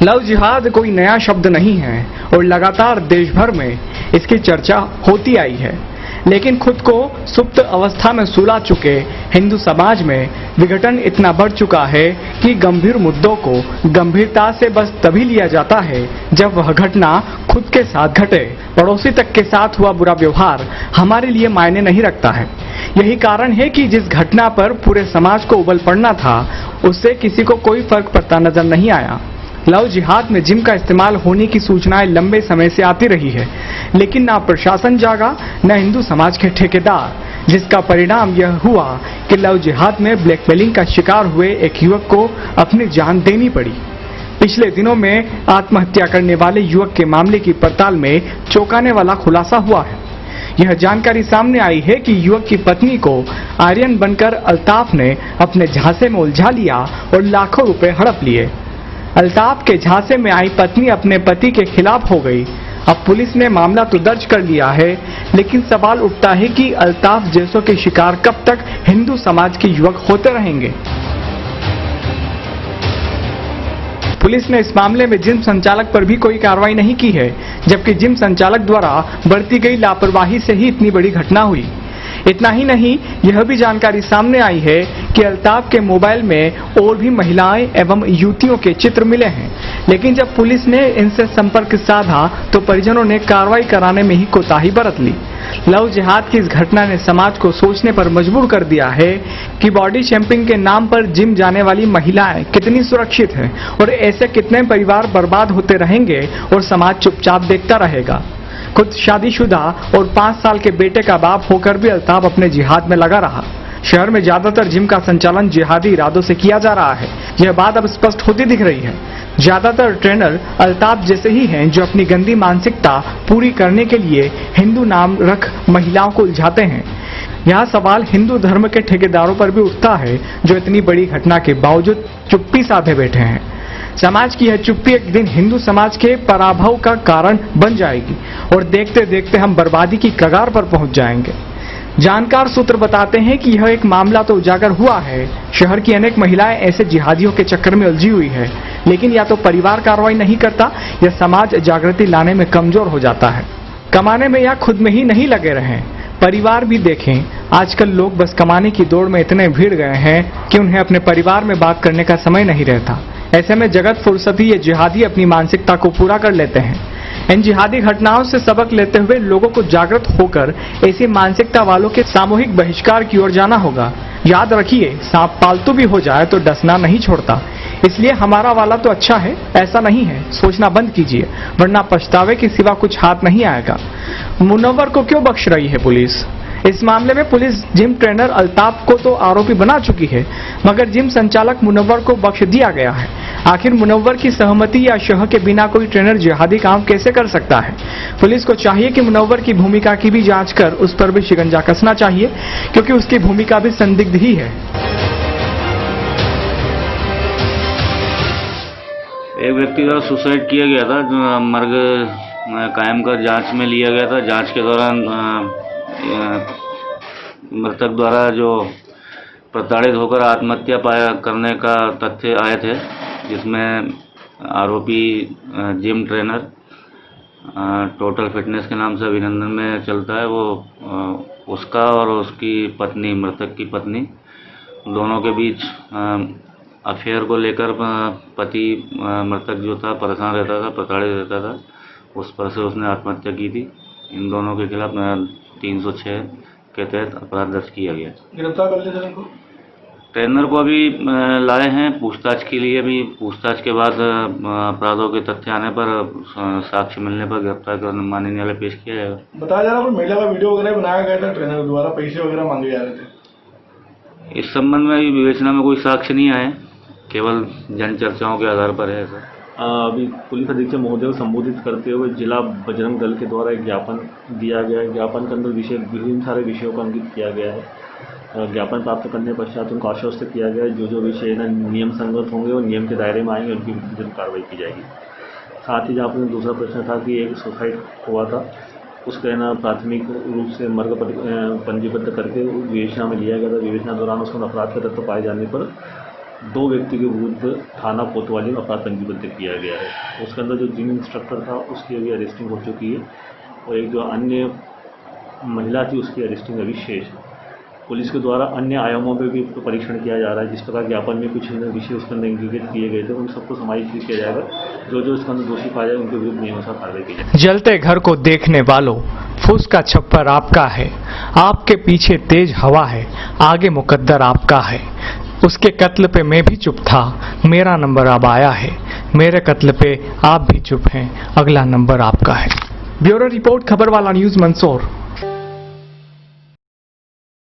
Love जिहाद कोई नया शब्द नहीं है और लगातार देश भर में इसकी चर्चा होती आई है, लेकिन खुद को सुप्त अवस्था में सुला चुके हिंदू समाज में विघटन इतना बढ़ चुका है कि गंभीर मुद्दों को गंभीरता से बस तभी लिया जाता है जब वह घटना खुद के साथ घटे। पड़ोसी तक के साथ हुआ बुरा व्यवहार हमारे लिए मायने नहीं रखता है। यही कारण है कि जिस घटना पर पूरे समाज को उबल पड़ना था, उससे किसी को कोई फर्क पड़ता नजर नहीं आया। लव जिहाद में जिम का इस्तेमाल होने की सूचनाएं लंबे समय से आती रही है, लेकिन ना प्रशासन जागा न हिंदू समाज के ठेकेदार, जिसका परिणाम यह हुआ कि लव जिहाद में ब्लैकमेलिंग का शिकार हुए एक युवक को अपनी जान देनी पड़ी। पिछले दिनों में आत्महत्या करने वाले युवक के मामले की पड़ताल में चौंकाने वाला खुलासा हुआ है। यह जानकारी सामने आई है कि युवक की पत्नी को आर्यन बनकर अल्ताफ ने अपने झांसे में उलझा लिया और लाखों रुपए हड़प लिए। अल्ताफ के झांसे में आई पत्नी अपने पति के खिलाफ हो गई। अब पुलिस ने मामला तो दर्ज कर लिया है, लेकिन सवाल उठता है कि अल्ताफ जैसों के शिकार कब तक हिंदू समाज के युवक होते रहेंगे। पुलिस ने इस मामले में जिम संचालक पर भी कोई कार्रवाई नहीं की है, जबकि जिम संचालक द्वारा बरती गई लापरवाही से ही इतनी बड़ी घटना हुई। इतना ही नहीं, यह भी जानकारी सामने आई है कि अल्ताफ के मोबाइल में और भी महिलाएं एवं युवतियों के चित्र मिले हैं, लेकिन जब पुलिस ने इनसे संपर्क साधा तो परिजनों ने कार्रवाई कराने में ही कोताही बरत ली। लव जिहाद की इस घटना ने समाज को सोचने पर मजबूर कर दिया है कि बॉडी शेमिंग के नाम पर जिम जाने वाली महिलाएं कितनी सुरक्षित हैं और ऐसे कितने परिवार बर्बाद होते रहेंगे और समाज चुपचाप देखता रहेगा। खुद शादीशुदा और 5 साल के बेटे का बाप होकर भी अल्ताफ अपने जिहाद में लगा रहा। शहर में ज्यादातर जिम का संचालन जिहादी इरादों से किया जा रहा है। यह बात अब स्पष्ट होती दिख रही है। ज्यादातर ट्रेनर अल्ताफ जैसे ही हैं, जो अपनी गंदी मानसिकता पूरी करने के लिए हिंदू नाम रख महिलाओं को उलझाते हैं। यहाँ सवाल हिंदू धर्म के ठेकेदारों पर भी उठता है, जो इतनी बड़ी घटना के बावजूद चुप्पी साधे बैठे हैं। समाज की यह चुप्पी एक दिन हिंदू समाज के पराभव का कारण बन जाएगी और देखते देखते हम बर्बादी की कगार पर पहुंच जाएंगे। जानकार सूत्र बताते हैं कि यह एक मामला तो उजागर हुआ है। शहर की अनेक महिलाएं ऐसे जिहादियों के चक्कर में उलझी हुई है, लेकिन या तो परिवार कार्रवाई नहीं करता या समाज जागृति लाने में कमजोर हो जाता है। कमाने में या खुद में ही नहीं लगे रहें, परिवार भी देखें। आजकल लोग बस कमाने की दौड़ में इतने भीड़ गए हैं कि उन्हें अपने परिवार में बात करने का समय नहीं रहता। ऐसे में जगत फुर्सती ये जिहादी अपनी मानसिकता को पूरा कर लेते हैं। इन जिहादी घटनाओं से सबक लेते हुए लोगों को जागृत होकर ऐसी मानसिकता वालों के सामूहिक बहिष्कार की ओर जाना होगा। याद रखिए, सांप पालतू भी हो जाए तो डसना नहीं छोड़ता। इसलिए हमारा वाला तो अच्छा है ऐसा नहीं है, सोचना बंद कीजिए, वरना पछतावे के सिवा कुछ हाथ नहीं आएगा। मुनव्वर को क्यों बख्श रही है पुलिस? इस मामले में पुलिस जिम ट्रेनर अल्ताफ को तो आरोपी बना चुकी है, मगर जिम संचालक मुनव्वर को बख्श दिया गया है। आखिर मुनव्वर की सहमति या शह के बिना कोई ट्रेनर जिहादी काम कैसे कर सकता है? पुलिस को चाहिए कि मुनव्वर की भूमिका की भी जांच कर उस पर भी शिकंजा कसना चाहिए, क्योंकि उसकी भूमिका भी संदिग्ध ही है। एक व्यक्ति द्वारा सुसाइड किया गया था, जो मर्ग कायम कर जांच में लिया गया था। जांच के दौरान मृतक द्वारा जो प्रताड़ित होकर आत्महत्या करने का तथ्य आए थे, जिसमें आरोपी जिम ट्रेनर टोटल फिटनेस के नाम से अभिनंदन में चलता है, वो उसका और उसकी पत्नी, मृतक की पत्नी, दोनों के बीच अफेयर को लेकर पति मृतक जो था परेशान रहता था, प्रताड़ित रहता था, उस पर से उसने आत्महत्या की थी। इन दोनों के खिलाफ 306 के तहत अपराध दर्ज किया गया। गिरफ्तार कर लिया इनको? ट्रेनर को अभी लाए हैं पूछताछ के लिए। भी पूछताछ के बाद अपराधों के तथ्य आने पर, साक्ष्य मिलने पर गिरफ्तार कर माननीय न्यायालय पेश किया जाएगा। बताया जा रहा है महिला का वीडियो वगैरह बनाया गया था, ट्रेनर द्वारा पैसे वगैरह मांगे जा रहे थे। इस संबंध में अभी विवेचना में कोई साक्ष्य नहीं आए, केवल जन चर्चाओं के आधार पर है ऐसा। अभी पुलिस अधीक्षक महोदय को संबोधित करते हुए जिला बजरंग दल के द्वारा एक ज्ञापन दिया गया है। ज्ञापन के अंदर विभिन्न सारे विषयों को अंकित किया गया है। ज्ञापन प्राप्त करने पश्चात उनको आश्वस्त किया गया है जो विषय नियम संगत होंगे और नियम के दायरे में आएंगे उनकी विरुद्ध कार्रवाई की जाएगी। साथ ही जहाँ पर दूसरा प्रश्न था कि एक सुसाइड हुआ था, उसका ना प्राथमिक रूप से मर्ग पंजीबद्ध करके विवेचना में लिया गया था। विवेचना दौरान उसमें अपराध का तत्व पाए जाने पर 2 व्यक्ति के विरुद्ध थाना कोतवाली में अपराध पंजीबद्ध किया गया है। उसके अंदर जो जिम इंस्ट्रक्टर था उसकी अभी अरेस्टिंग हो चुकी है और एक जो अन्य महिला थी उसकी अरेस्टिंग अभी शेष है। पुलिस के द्वारा अन्य आयामों पे भी परीक्षण किया जा रहा है। जिस प्रकार ज्ञापन में कुछ विषय उसके अंदर इंडिकेट किए गए थे उन सबको समायोजित किया जाएगा। जो जो इसके अंदर दोषी पाया जाए उनके विरुद्ध नियमानुसार कार्रवाई की जाएगी। जलते घर को देखने वालों, फूस का छप्पर आपका है, आपके पीछे तेज हवा है, आगे मुकद्दर आपका है। उसके कत्ल पे मैं भी चुप था, मेरा नंबर अब आया है, मेरे कत्ल पे आप भी चुप हैं, अगला नंबर आपका है। ब्यूरो रिपोर्ट, खबर वाला न्यूज़, मंदसौर।